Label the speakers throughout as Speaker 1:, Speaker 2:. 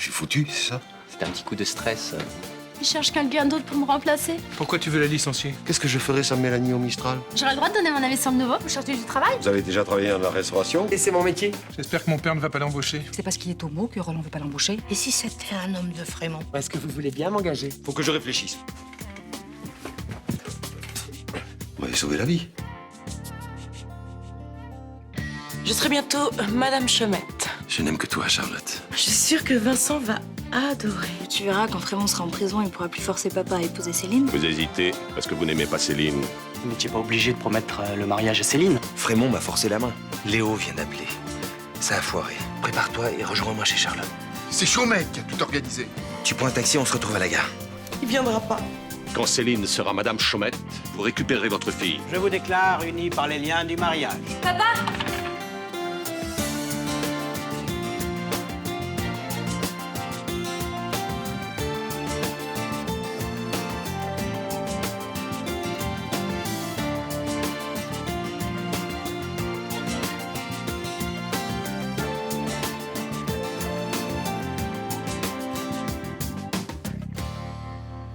Speaker 1: Je suis foutu, c'est ça?
Speaker 2: C'est un petit coup de stress.
Speaker 3: Il cherche quelqu'un d'autre pour me remplacer.
Speaker 4: Pourquoi tu veux la licencier?
Speaker 1: Qu'est-ce que je ferais sans Mélanie au Mistral?
Speaker 3: J'aurais le droit de donner mon avis sur le nouveau. Vous cherchez du travail?
Speaker 1: Vous avez déjà travaillé dans la restauration? Et c'est mon métier.
Speaker 4: J'espère que mon père ne va pas l'embaucher.
Speaker 5: C'est parce qu'il est homo que Roland veut pas l'embaucher.
Speaker 6: Et si c'était un homme de Frémont?
Speaker 7: Est-ce que vous voulez bien m'engager?
Speaker 1: Faut que je réfléchisse. On va lui sauver la vie.
Speaker 8: Je serai bientôt Madame Chomette.
Speaker 1: Je n'aime que toi, Charlotte.
Speaker 8: Je suis sûre que Vincent va adorer.
Speaker 3: Tu verras, quand Frémont sera en prison, il pourra plus forcer papa à épouser Céline.
Speaker 9: Vous hésitez parce que vous n'aimez pas Céline.
Speaker 2: Vous n'étiez pas obligé de promettre le mariage à Céline.
Speaker 1: Frémont m'a forcé la main. Léo vient d'appeler. Ça a foiré. Prépare-toi et rejoins-moi chez Charlotte.
Speaker 10: C'est Chomette qui a tout organisé.
Speaker 1: Tu prends un taxi, on se retrouve à la gare.
Speaker 8: Il viendra pas.
Speaker 9: Quand Céline sera Madame Chomette, vous récupérerez votre fille.
Speaker 7: Je vous déclare unis par les liens du mariage.
Speaker 3: Papa!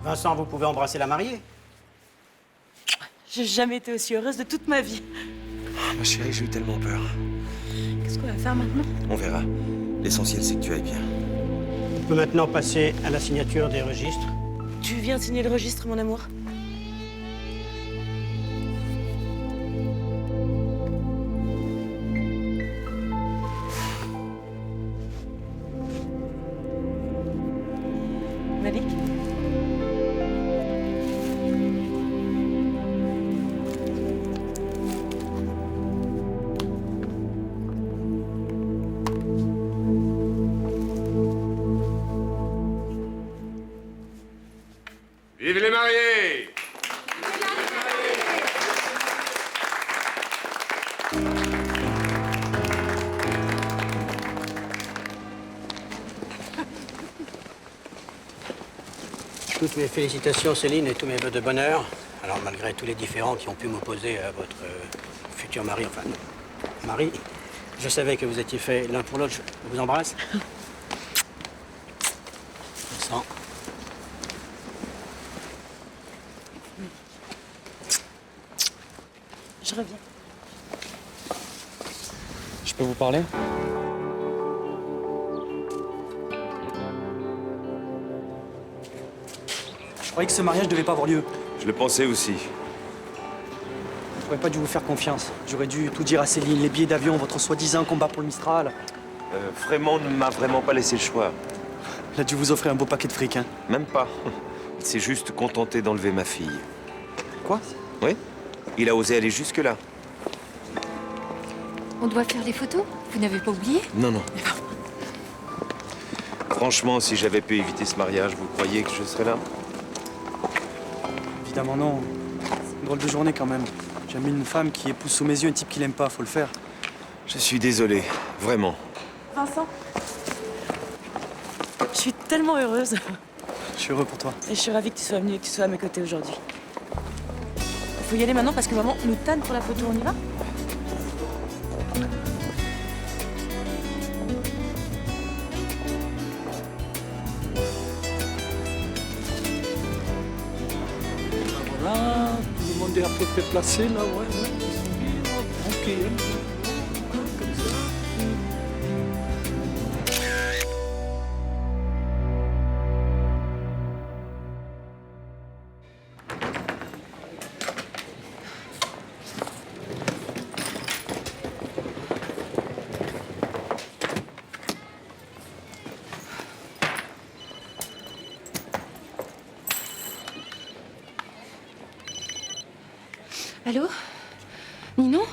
Speaker 7: Vincent, vous pouvez embrasser la mariée.
Speaker 8: J'ai jamais été aussi heureuse de toute ma vie.
Speaker 1: Ma chérie, j'ai eu tellement peur.
Speaker 3: Qu'est-ce qu'on va faire maintenant?
Speaker 1: On verra. L'essentiel, c'est que tu ailles bien.
Speaker 7: On peut maintenant passer à la signature des registres.
Speaker 8: Tu viens signer le registre, mon amour? Malik?
Speaker 9: Vive les mariés!
Speaker 7: Toutes mes félicitations, Céline, et tous mes vœux de bonheur. Alors, malgré tous les différends qui ont pu m'opposer à votre futur mari, enfin, mari, je savais que vous étiez faits l'un pour l'autre. Je vous embrasse. Vincent.
Speaker 8: Je reviens.
Speaker 2: Je peux vous parler?
Speaker 11: Je croyais que ce mariage devait pas avoir lieu.
Speaker 1: Je le pensais aussi.
Speaker 11: J'aurais pas dû vous faire confiance. J'aurais dû tout dire à Céline, les billets d'avion, votre soi-disant combat pour le Mistral.
Speaker 1: Frémont ne m'a vraiment pas laissé le choix.
Speaker 11: Il a dû vous offrir un beau paquet de fric, hein.
Speaker 1: Même pas. Il s'est juste contenté d'enlever ma fille.
Speaker 11: Quoi?
Speaker 1: Oui. Il a osé aller jusque-là.
Speaker 3: On doit faire les photos? Vous n'avez pas oublié?
Speaker 1: Non, non. Franchement, si j'avais pu éviter ce mariage, vous croyez que je serais là?
Speaker 11: Évidemment non. Une drôle de journée quand même. J'ai mis une femme qui épouse sous mes yeux un type qu'il aime pas, faut le faire.
Speaker 1: Je suis désolé, vraiment.
Speaker 8: Vincent? Je suis tellement heureuse.
Speaker 11: Je suis heureux pour toi.
Speaker 8: Et je suis ravie que tu sois venue et que tu sois à mes côtés aujourd'hui. Il faut y aller maintenant parce que maman nous tanne pour la photo. On y va?
Speaker 4: Voilà, tout le monde est à peu près placé là, ouais. Tranquille. Comme ça.
Speaker 3: Allô? Ninon?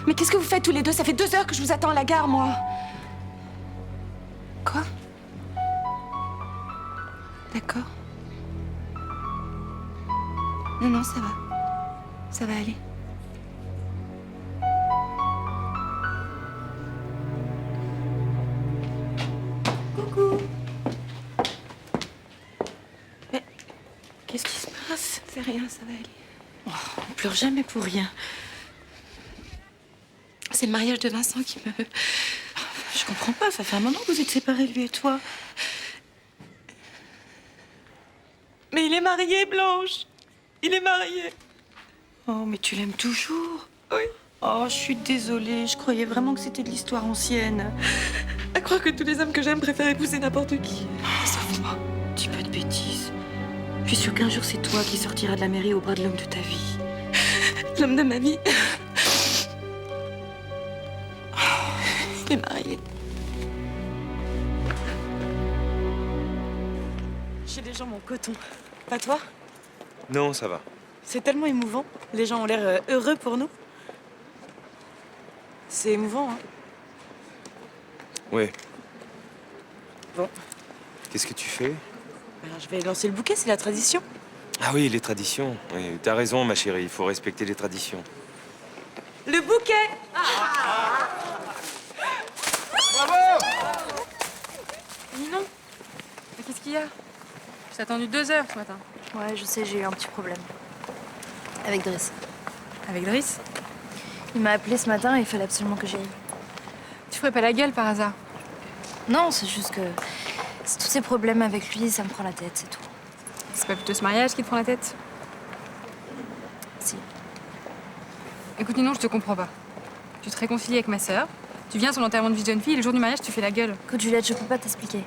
Speaker 3: Mais qu'est-ce que vous faites tous les deux? Ça fait 2 heures que je vous attends à la gare, moi. Quoi? D'accord. Non, non, ça va. Ça va aller. Coucou. Mais qu'est-ce qui se passe? C'est rien, ça va aller.
Speaker 8: Oh, on pleure jamais pour rien.
Speaker 3: C'est le mariage de Vincent qui me...
Speaker 8: Je comprends pas, ça fait un moment que vous êtes séparés, lui et toi. Mais il est marié, Blanche. Il est marié. Oh, mais tu l'aimes toujours? Oui. Oh, je suis désolée, je croyais vraiment que c'était de l'histoire ancienne. À croire que tous les hommes que j'aime préfèrent épouser n'importe qui. Sauf moi. Dis pas de bêtises. Je suis sûre qu'un jour, c'est toi qui sortiras de la mairie au bras de l'homme de ta vie. L'homme de ma vie. Il est marié. Chez les gens, mon coton. Pas toi?
Speaker 1: Non, ça va.
Speaker 8: C'est tellement émouvant. Les gens ont l'air heureux pour nous. C'est émouvant, hein?
Speaker 1: Ouais.
Speaker 8: Bon.
Speaker 1: Qu'est-ce que tu fais?
Speaker 8: Alors, je vais lancer le bouquet, c'est la tradition.
Speaker 1: Ah oui, les traditions. Oui, t'as raison, ma chérie, il faut respecter les traditions.
Speaker 8: Le bouquet!
Speaker 3: Ninon, mais qu'est-ce qu'il y a? Je t'ai attendu 2 heures ce matin.
Speaker 5: Ouais, je sais, j'ai eu un petit problème. Avec Driss.
Speaker 3: Avec Driss?
Speaker 5: Il m'a appelé ce matin et il fallait absolument que j'y aille.
Speaker 3: Tu ferais pas la gueule par hasard?
Speaker 5: Non, c'est juste que tous ces problèmes avec lui, ça me prend la tête, c'est tout.
Speaker 3: C'est pas plutôt ce mariage qui te prend la tête?
Speaker 5: Si.
Speaker 3: Écoute, Ninon, je te comprends pas. Tu te réconcilies avec ma sœur, tu viens sur l'enterrement de vie de jeune fille, et le jour du mariage, tu fais la gueule.
Speaker 5: Écoute, Juliette, je peux pas t'expliquer.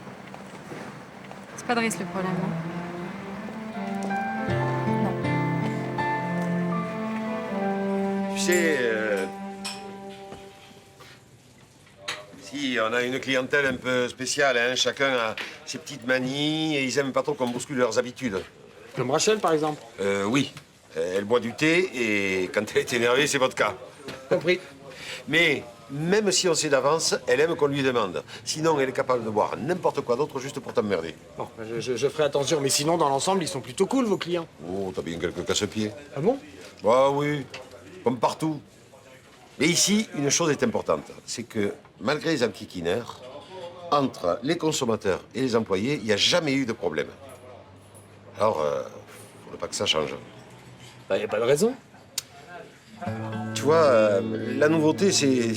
Speaker 3: C'est pas Driss le problème, non?
Speaker 9: Tu sais, si on a une clientèle un peu spéciale, hein, chacun a ses petites manies et ils aiment pas trop qu'on bouscule leurs habitudes.
Speaker 4: Comme Rachel, par exemple.
Speaker 9: Oui, elle boit du thé et quand elle est énervée, c'est vodka.
Speaker 4: Compris.
Speaker 9: Mais même si on sait d'avance, elle aime qu'on lui demande. Sinon, elle est capable de boire n'importe quoi d'autre juste pour t'emmerder.
Speaker 4: Bon, je ferai attention, mais sinon, dans l'ensemble, ils sont plutôt cool, vos clients.
Speaker 9: Oh, t'as bien quelques casse-pieds.
Speaker 4: Ah bon?
Speaker 9: Bah oui, comme partout. Mais ici, une chose est importante, c'est que malgré les enquiquineurs, entre les consommateurs et les employés, il n'y a jamais eu de problème. Alors, faudrait pas que ça change.
Speaker 4: Bah, y a pas de raison.
Speaker 9: Tu vois, la nouveauté, c'est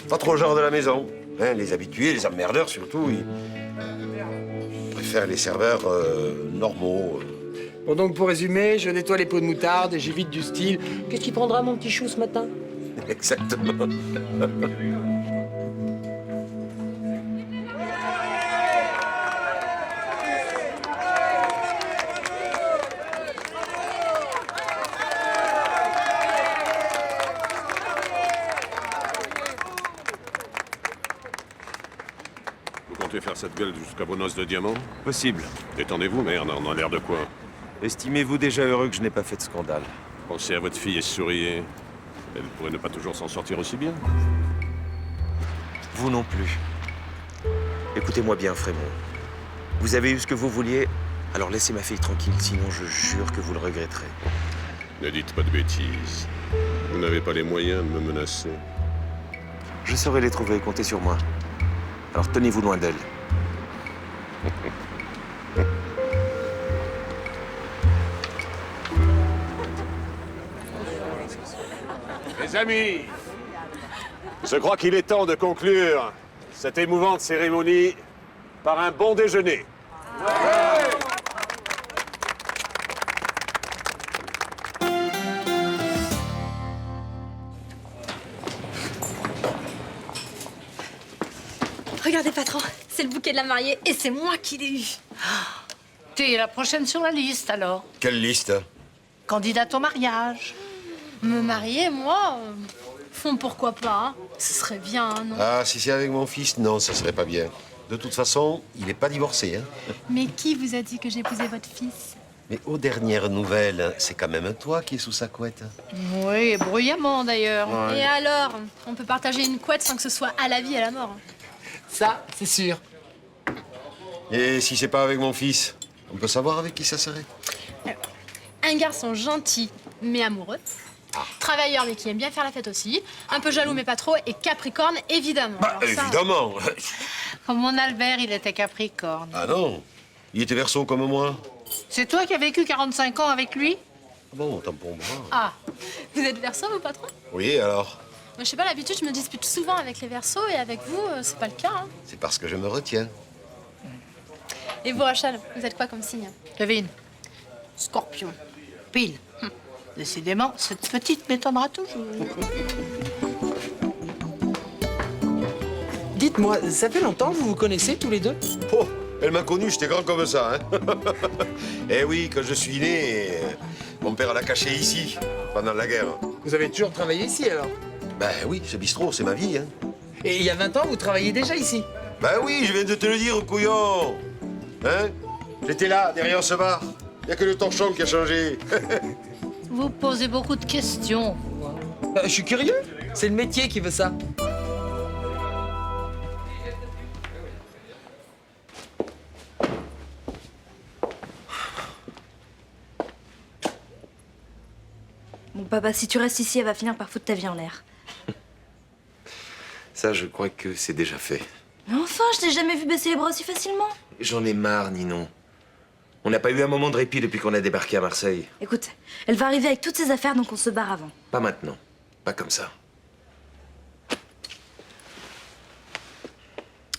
Speaker 9: pas trop le genre de la maison. Hein, les habitués, les emmerdeurs surtout, ils préfèrent les serveurs normaux.
Speaker 4: Bon, donc, pour résumer, je nettoie les pots de moutarde et j'évite du style. Qu'est-ce qu'il prendra, mon petit chou, ce matin?
Speaker 9: Exactement. Vous comptez faire cette gueule jusqu'à vos noces de diamant?
Speaker 1: Possible.
Speaker 9: Détendez-vous, merde, on a l'air de quoi?
Speaker 1: Estimez-vous déjà heureux que je n'ai pas fait de scandale.
Speaker 9: Pensez à votre fille et souriez. Elle pourrait ne pas toujours s'en sortir aussi bien.
Speaker 1: Vous non plus. Écoutez-moi bien, Frémont. Vous avez eu ce que vous vouliez, alors laissez ma fille tranquille, sinon je jure que vous le regretterez.
Speaker 9: Ne dites pas de bêtises. Vous n'avez pas les moyens de me menacer.
Speaker 1: Je saurai les trouver, comptez sur moi. Alors tenez-vous loin d'elle.
Speaker 9: Mes amis, je crois qu'il est temps de conclure cette émouvante cérémonie par un bon déjeuner.
Speaker 6: Regardez, patron, c'est le bouquet de la mariée et c'est moi qui l'ai eu.
Speaker 12: T'es la prochaine sur la liste, alors.
Speaker 9: Quelle liste?
Speaker 12: Candidate au mariage.
Speaker 6: Me marier, moi Fond, pourquoi pas, hein. Ce serait bien, non?
Speaker 9: Ah, si c'est avec mon fils, non, ça serait pas bien. De toute façon, il n'est pas divorcé, hein.
Speaker 6: Mais qui vous a dit que j'épousais votre fils?
Speaker 9: Mais aux dernières nouvelles, c'est quand même toi qui es sous sa couette.
Speaker 12: Oui, bruyamment, d'ailleurs.
Speaker 6: Et alors? On peut partager une couette sans que ce soit à la vie et à la mort.
Speaker 4: Ça, c'est sûr.
Speaker 9: Et si c'est pas avec mon fils, on peut savoir avec qui ça serait?
Speaker 6: Un garçon gentil, mais amoureux. Travailleur, mais qui aime bien faire la fête aussi. Un peu jaloux, mais pas trop. Et Capricorne, évidemment.
Speaker 9: Bah,
Speaker 6: Alors ça,
Speaker 9: évidemment.
Speaker 12: Comme mon Albert, il était Capricorne.
Speaker 9: Ah non, il était Verseau comme moi.
Speaker 12: C'est toi qui as vécu 45 ans avec lui?
Speaker 9: Bon, tant pour moi.
Speaker 6: Ah, vous êtes Verseau, vous, patron?
Speaker 9: Oui, alors?
Speaker 6: Moi, je sais pas, d'habitude, je me dispute souvent avec les Verseaux et avec vous, c'est pas le cas. Hein.
Speaker 9: C'est parce que je me retiens.
Speaker 6: Et vous, Rachel, vous êtes quoi comme signe?
Speaker 12: Kevin,
Speaker 6: Scorpion.
Speaker 12: pile. Décidément, cette petite m'étonnera toujours.
Speaker 13: Dites-moi, ça fait longtemps que vous vous connaissez tous les deux?
Speaker 9: Oh, elle m'a connu, j'étais grand comme ça, hein. Eh oui, quand je suis né, mon père l'a caché ici, pendant la guerre.
Speaker 13: Vous avez toujours travaillé ici alors?
Speaker 9: Ben oui, ce bistrot, c'est ma vie, hein.
Speaker 13: Et il y a 20 ans, vous travailliez déjà ici?
Speaker 9: Ben oui, je viens de te le dire, couillon. Hein? J'étais là, derrière ce bar. Il n'y a que le torchon qui a changé.
Speaker 12: Vous posez beaucoup de questions, vous. Hein.
Speaker 13: Je suis curieux. C'est le métier qui veut ça.
Speaker 5: Bon, papa, si tu restes ici, elle va finir par foutre ta vie en l'air.
Speaker 1: Ça, je crois que c'est déjà fait.
Speaker 5: Mais enfin, je t'ai jamais vu baisser les bras aussi facilement.
Speaker 1: J'en ai marre, Ninon. On n'a pas eu un moment de répit depuis qu'on a débarqué à Marseille.
Speaker 5: Écoute, elle va arriver avec toutes ses affaires, donc on se barre avant.
Speaker 1: Pas maintenant. Pas comme ça.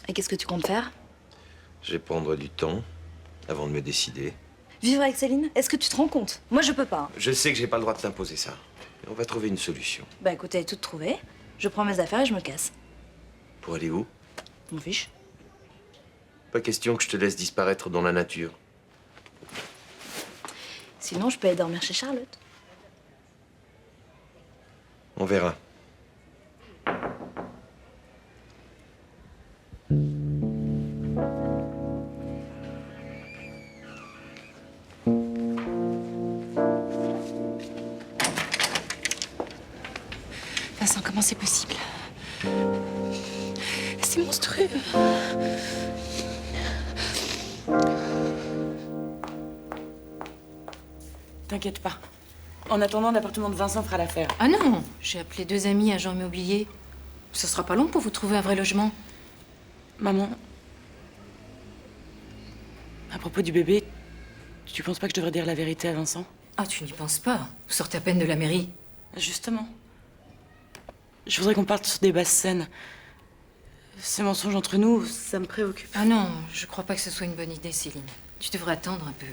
Speaker 5: Et qu'est-ce que tu comptes faire?
Speaker 1: Je vais prendre du temps avant de me décider.
Speaker 5: Vivre avec Céline? Est-ce que tu te rends compte? Moi, je peux pas. Hein.
Speaker 1: Je sais que j'ai pas le droit de t'imposer ça. Mais on va trouver une solution.
Speaker 5: Bah écoute, elle est toute trouvée. Je prends mes affaires et je me casse.
Speaker 1: Pour aller où?
Speaker 5: M'en fiche.
Speaker 1: Pas question que je te laisse disparaître dans la nature.
Speaker 5: Sinon, je peux aller dormir chez Charlotte.
Speaker 1: On verra.
Speaker 8: Vincent, comment c'est possible? C'est monstrueux. T'inquiète pas. En attendant, l'appartement de Vincent fera l'affaire.
Speaker 3: Ah non, j'ai appelé 2 amis agents immobiliers. Ce sera pas long pour vous trouver un vrai logement.
Speaker 8: Maman, à propos du bébé, tu penses pas que je devrais dire la vérité à Vincent?
Speaker 3: Ah, tu n'y penses pas. Vous sortez à peine de la mairie.
Speaker 8: Justement. Je voudrais qu'on parte sur des basses scènes. Ces mensonges entre nous, ça me préoccupe.
Speaker 3: Ah non, je crois pas que ce soit une bonne idée, Céline. Tu devrais attendre un peu.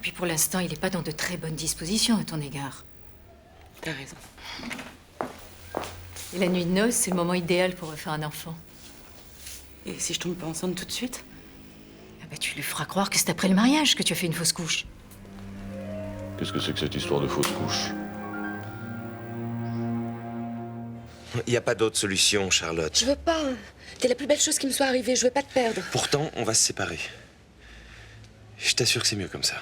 Speaker 3: Puis pour l'instant, il est pas dans de très bonnes dispositions à ton égard.
Speaker 8: T'as raison.
Speaker 3: Et la nuit de noces, c'est le moment idéal pour refaire un enfant.
Speaker 8: Et si je tombe pas enceinte tout de suite?
Speaker 3: Ah bah tu lui feras croire que c'est après le mariage que tu as fait une fausse couche.
Speaker 14: Qu'est-ce que c'est que cette histoire de fausse couche?
Speaker 1: Il n'y a pas d'autre solution, Charlotte.
Speaker 15: Je veux pas. T'es la plus belle chose qui me soit arrivée. Je veux pas te perdre.
Speaker 1: Pourtant, on va se séparer. Je t'assure que c'est mieux comme ça.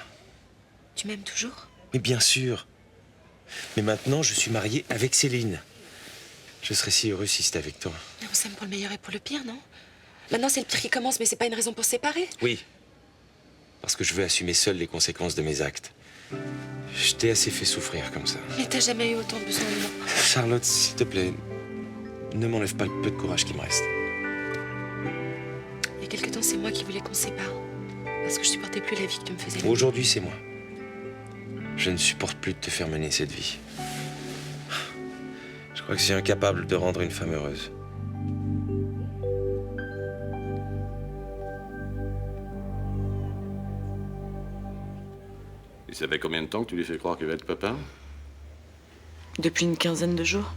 Speaker 15: Tu m'aimes toujours?
Speaker 1: Mais bien sûr. Mais maintenant, je suis marié avec Céline. Je serais si heureux si c'était avec toi.
Speaker 15: Mais on s'aime pour le meilleur et pour le pire, non? Maintenant, c'est le pire qui commence, mais c'est pas une raison pour se séparer.
Speaker 1: Oui. Parce que je veux assumer seul les conséquences de mes actes. Je t'ai assez fait souffrir comme ça.
Speaker 15: Mais t'as jamais eu autant besoin de moi.
Speaker 1: Charlotte, s'il te plaît, ne m'enlève pas le peu de courage qui me reste.
Speaker 15: Il y a quelque temps, c'est moi qui voulais qu'on se sépare. Parce que je supportais plus la vie que tu me faisais.
Speaker 1: Aujourd'hui, c'est moi. Je ne supporte plus de te faire mener cette vie. Je crois que je suis incapable de rendre une femme heureuse.
Speaker 14: Et ça fait combien de temps que tu lui fais croire qu'il va être papa?
Speaker 8: Depuis une quinzaine de jours.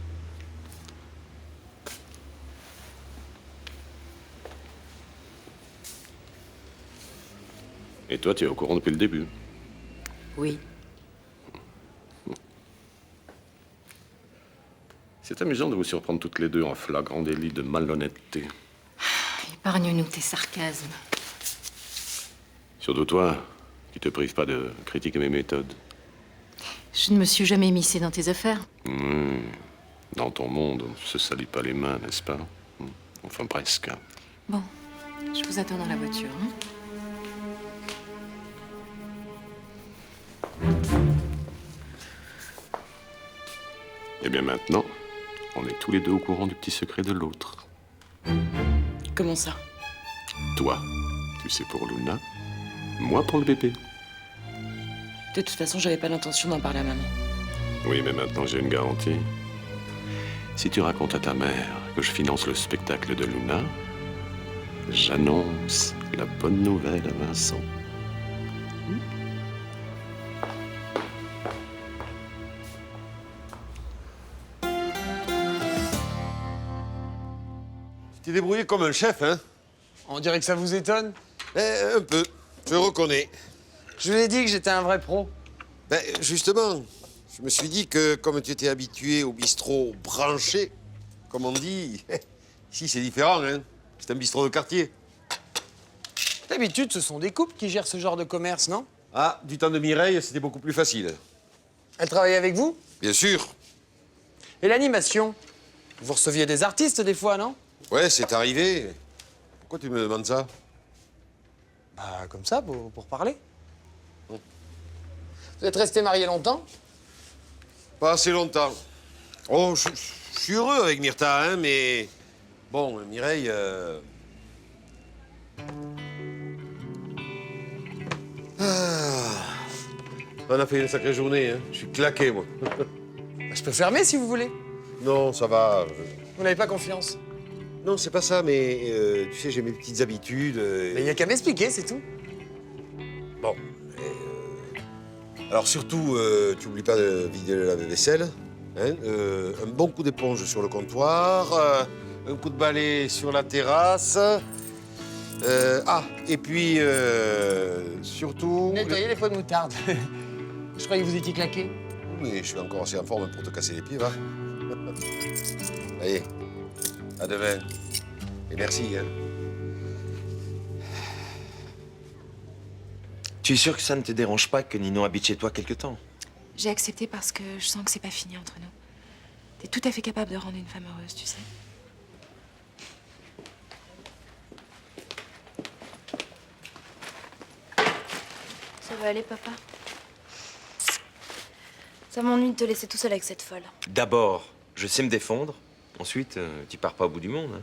Speaker 14: Et toi, tu es au courant depuis le début?
Speaker 3: Oui.
Speaker 14: C'est amusant de vous surprendre toutes les deux en flagrant délit de malhonnêteté.
Speaker 3: Épargne-nous tes sarcasmes.
Speaker 14: Surtout toi, qui te prives pas de critiquer mes méthodes.
Speaker 3: Je ne me suis jamais émissée dans tes affaires.
Speaker 14: Dans ton monde, on se salit pas les mains, n'est-ce pas? Enfin, presque.
Speaker 3: Bon, je vous attends dans la voiture. Hein.
Speaker 14: Et bien maintenant, on est tous les deux au courant du petit secret de l'autre.
Speaker 8: Comment ça?
Speaker 14: Toi, tu sais pour Luna, moi pour le bébé.
Speaker 8: De toute façon, j'avais pas l'intention d'en parler à maman.
Speaker 14: Oui, mais maintenant j'ai une garantie. Si tu racontes à ta mère que je finance le spectacle de Luna, j'annonce la bonne nouvelle à Vincent.
Speaker 9: Tu t'es débrouillé comme un chef, hein?
Speaker 13: On dirait que ça vous étonne.
Speaker 9: Un peu, je reconnais.
Speaker 13: Je vous ai dit que j'étais un vrai pro.
Speaker 9: Ben, justement, je me suis dit que comme tu étais habitué au bistrot branché, comme on dit, ici c'est différent, hein? C'est un bistrot de quartier.
Speaker 13: D'habitude, ce sont des couples qui gèrent ce genre de commerce, non?
Speaker 9: Ah, du temps de Mireille, c'était beaucoup plus facile.
Speaker 13: Elle travaillait avec vous?
Speaker 9: Bien sûr.
Speaker 13: Et l'animation? Vous receviez des artistes des fois, non?
Speaker 9: Ouais, c'est arrivé. Pourquoi tu me demandes ça?
Speaker 13: Bah, comme ça, pour parler. Vous êtes resté marié longtemps?
Speaker 9: Pas assez longtemps. Oh, je suis heureux avec Myrtha, hein, mais... Bon, Mireille... On a fait une sacrée journée, hein. Je suis claqué, moi.
Speaker 13: Je peux fermer si vous voulez.
Speaker 9: Non, ça va.
Speaker 13: Vous n'avez pas confiance?
Speaker 9: Non, c'est pas ça, mais tu sais, j'ai mes petites habitudes.
Speaker 13: Mais il n'y a qu'à m'expliquer, c'est tout.
Speaker 9: Bon. Alors surtout, tu oublies pas de vider la vaisselle. Hein, un bon coup d'éponge sur le comptoir. Un coup de balai sur la terrasse. Et puis, surtout...
Speaker 13: Nettoyez les pots de moutarde. Je croyais que vous étiez claqué.
Speaker 9: Mais je suis encore assez en forme pour te casser les pieds, va. Allez, à demain. Et merci, hein.
Speaker 1: Tu es sûr que ça ne te dérange pas que Ninon habite chez toi quelque temps?
Speaker 5: J'ai accepté parce que je sens que c'est pas fini entre nous. T'es tout à fait capable de rendre une femme heureuse, tu sais. Ça va aller, papa? Ça m'ennuie de te laisser tout seul avec cette folle.
Speaker 1: D'abord, je sais me défendre. Ensuite, tu pars pas au bout du monde. Hein.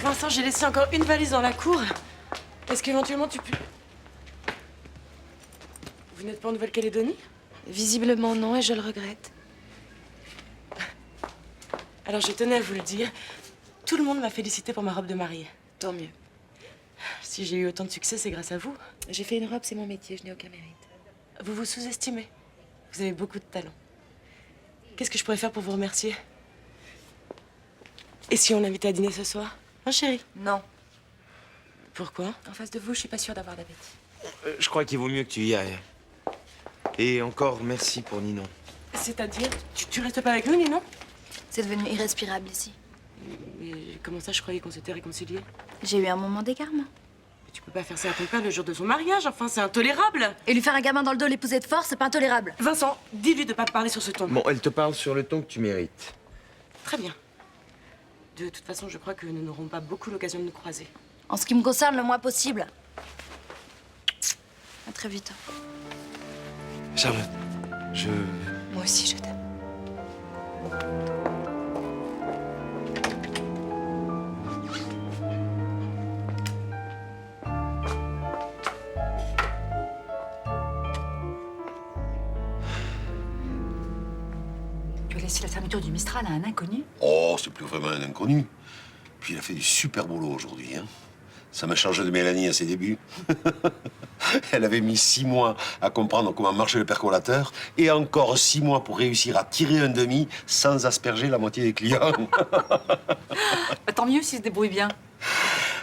Speaker 8: Vincent, j'ai laissé encore une valise dans la cour. Est-ce qu'éventuellement tu peux... Vous n'êtes pas en Nouvelle-Calédonie?
Speaker 5: Visiblement non, et je le regrette.
Speaker 8: Alors je tenais à vous le dire. Tout le monde m'a félicité pour ma robe de mariée.
Speaker 5: Tant mieux.
Speaker 8: Si j'ai eu autant de succès, c'est grâce à vous.
Speaker 5: J'ai fait une robe, c'est mon métier, je n'ai aucun mérite.
Speaker 8: Vous vous sous-estimez. Vous avez beaucoup de talent. Qu'est-ce que je pourrais faire pour vous remercier? Et si on l'invitait à dîner ce soir? Hein, chérie?
Speaker 5: Non.
Speaker 8: Pourquoi?
Speaker 5: En face de vous, je suis pas sûre d'avoir d'appétit.
Speaker 1: Je crois qu'il vaut mieux que tu y ailles. Et encore merci pour Ninon.
Speaker 8: C'est-à-dire? Tu restes pas avec nous, Ninon?
Speaker 5: C'est devenu irrespirable ici.
Speaker 8: Mais comment ça, je croyais qu'on s'était réconciliés?
Speaker 5: J'ai eu un moment d'égarement.
Speaker 8: Mais tu peux pas faire ça à ton père le jour de son mariage, enfin, c'est intolérable!
Speaker 5: Et lui faire un gamin dans le dos, l'épouser de force, c'est pas intolérable.
Speaker 8: Vincent, dis-lui de pas parler sur ce ton.
Speaker 1: Bon, elle te parle sur le ton que tu mérites.
Speaker 8: Très bien. De toute façon, je crois que nous n'aurons pas beaucoup l'occasion de nous croiser.
Speaker 5: En ce qui me concerne, le moins possible. À très vite.
Speaker 1: Charlotte,
Speaker 5: Moi aussi, je t'aime.
Speaker 3: Tu as laissé la fermeture du Mistral à un inconnu?
Speaker 9: Oh, c'est plus vraiment un inconnu. Puis il a fait du super boulot aujourd'hui, hein. Ça m'a changé de Mélanie à ses débuts. Elle avait mis 6 mois à comprendre comment marchait le percolateur et encore 6 mois pour réussir à tirer un demi sans asperger la moitié des clients.
Speaker 3: Bah, tant mieux s'il se débrouille bien.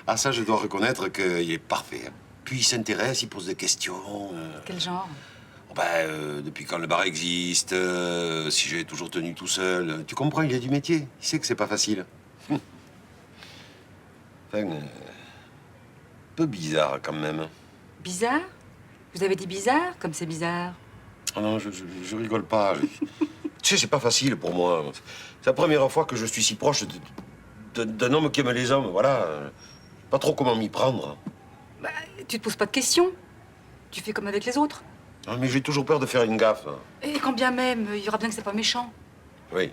Speaker 9: Ah, ça, je dois reconnaître qu'il est parfait, hein. Puis il s'intéresse, il pose des questions.
Speaker 3: Quel genre?
Speaker 9: Depuis quand le bar existe, si j'ai toujours tenu tout seul. Tu comprends, il est du métier. Il sait que c'est pas facile. Enfin, un peu bizarre quand même.
Speaker 3: Bizarre? Vous avez dit bizarre, comme c'est bizarre?
Speaker 9: Ah non, je rigole pas. Tu sais, c'est pas facile pour moi. C'est la première fois que je suis si proche d'un homme qui aime les hommes, voilà. Pas trop comment m'y prendre.
Speaker 3: Bah, tu te poses pas de questions. Tu fais comme avec les autres.
Speaker 9: Ah, mais j'ai toujours peur de faire une gaffe.
Speaker 3: Et quand bien même, il y aura bien que c'est pas méchant.
Speaker 9: Oui.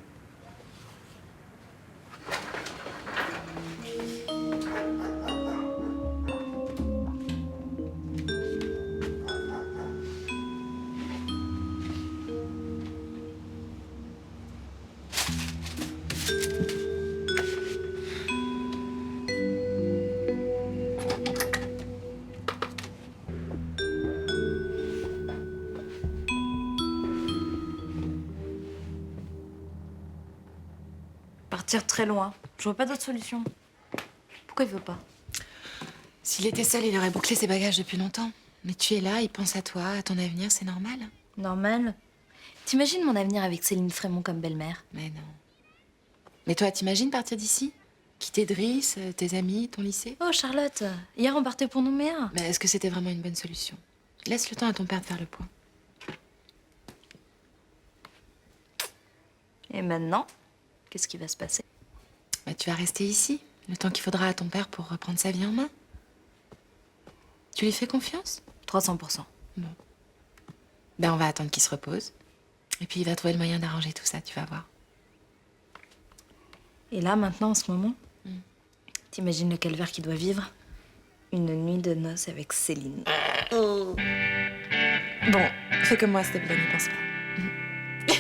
Speaker 8: Partir très loin. Je vois pas d'autre solution. Pourquoi il veut pas?
Speaker 15: S'il était seul, il aurait bouclé ses bagages depuis longtemps. Mais tu es là, il pense à toi, à ton avenir, c'est normal.
Speaker 8: Normal. T'imagines mon avenir avec Céline Frémont comme belle-mère?
Speaker 15: Mais non. Mais toi, t'imagines partir d'ici? Quitter Driss, tes amis, ton lycée?
Speaker 8: Oh, Charlotte, hier on partait pour Nouméa.
Speaker 15: Mais est-ce que c'était vraiment une bonne solution? Laisse le temps à ton père de faire le point.
Speaker 8: Et maintenant, qu'est-ce qui va se passer?
Speaker 15: Bah, tu vas rester ici, le temps qu'il faudra à ton père pour reprendre sa vie en main. Tu lui fais confiance?
Speaker 8: 300%.
Speaker 15: Bon. Ben, on va attendre qu'il se repose. Et puis, il va trouver le moyen d'arranger tout ça, tu vas voir.
Speaker 8: Et là, maintenant, en ce moment, t'imagines le calvaire qu'il doit vivre? Une nuit de noces avec Céline.
Speaker 15: Bon, fais comme moi, s'il te plaît, n'y pense pas.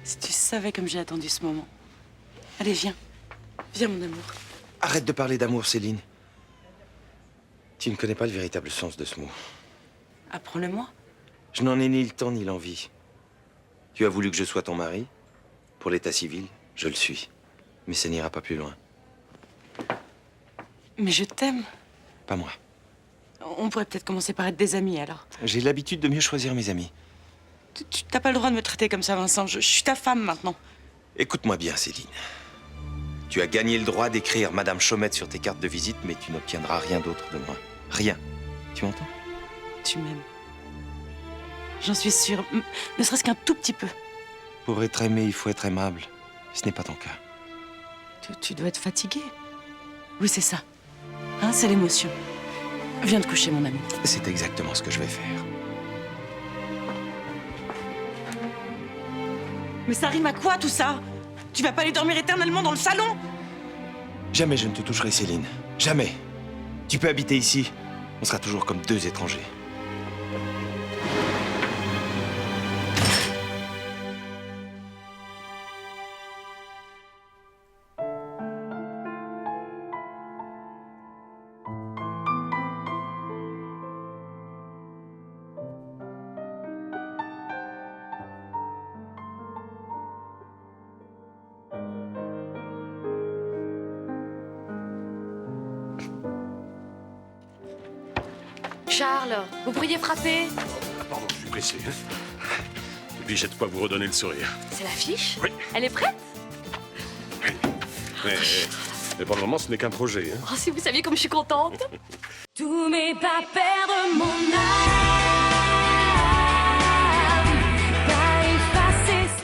Speaker 8: Si tu savais comme j'ai attendu ce moment. Allez, viens. Viens, mon amour.
Speaker 1: Arrête de parler d'amour, Céline. Tu ne connais pas le véritable sens de ce mot.
Speaker 8: Apprends-le-moi.
Speaker 1: Je n'en ai ni le temps ni l'envie. Tu as voulu que je sois ton mari. Pour l'état civil, je le suis. Mais ça n'ira pas plus loin.
Speaker 8: Mais je t'aime.
Speaker 1: Pas moi.
Speaker 8: On pourrait peut-être commencer par être des amis, alors.
Speaker 1: J'ai l'habitude de mieux choisir mes amis.
Speaker 8: Tu n'as pas le droit de me traiter comme ça, Vincent. Je suis ta femme, maintenant.
Speaker 1: Écoute-moi bien, Céline. Tu as gagné le droit d'écrire Madame Chaumette sur tes cartes de visite, mais tu n'obtiendras rien d'autre de moi. Rien. Tu m'entends?
Speaker 8: Tu m'aimes. J'en suis sûre. Ne serait-ce qu'un tout petit peu.
Speaker 1: Pour être aimé, il faut être aimable. Ce n'est pas ton cas.
Speaker 8: Tu dois être fatiguée. Oui, c'est ça. Hein, c'est l'émotion. Viens te coucher, mon ami.
Speaker 1: C'est exactement ce que je vais faire.
Speaker 8: Mais ça rime à quoi, tout ça? Tu vas pas aller dormir éternellement dans le salon?
Speaker 1: Jamais je ne te toucherai, Céline. Jamais. Tu peux habiter ici. On sera toujours comme deux étrangers.
Speaker 15: Charles, vous pourriez frapper?
Speaker 10: Pardon, je suis pressé. Et puis, j'ai de quoi vous redonner le sourire.
Speaker 15: C'est l'affiche?
Speaker 10: Oui.
Speaker 15: Elle est prête?
Speaker 10: Mais pour le moment, ce n'est qu'un projet. Hein.
Speaker 15: Oh, si vous saviez comme je suis contente.
Speaker 16: Tous mes pas perdre mon âme.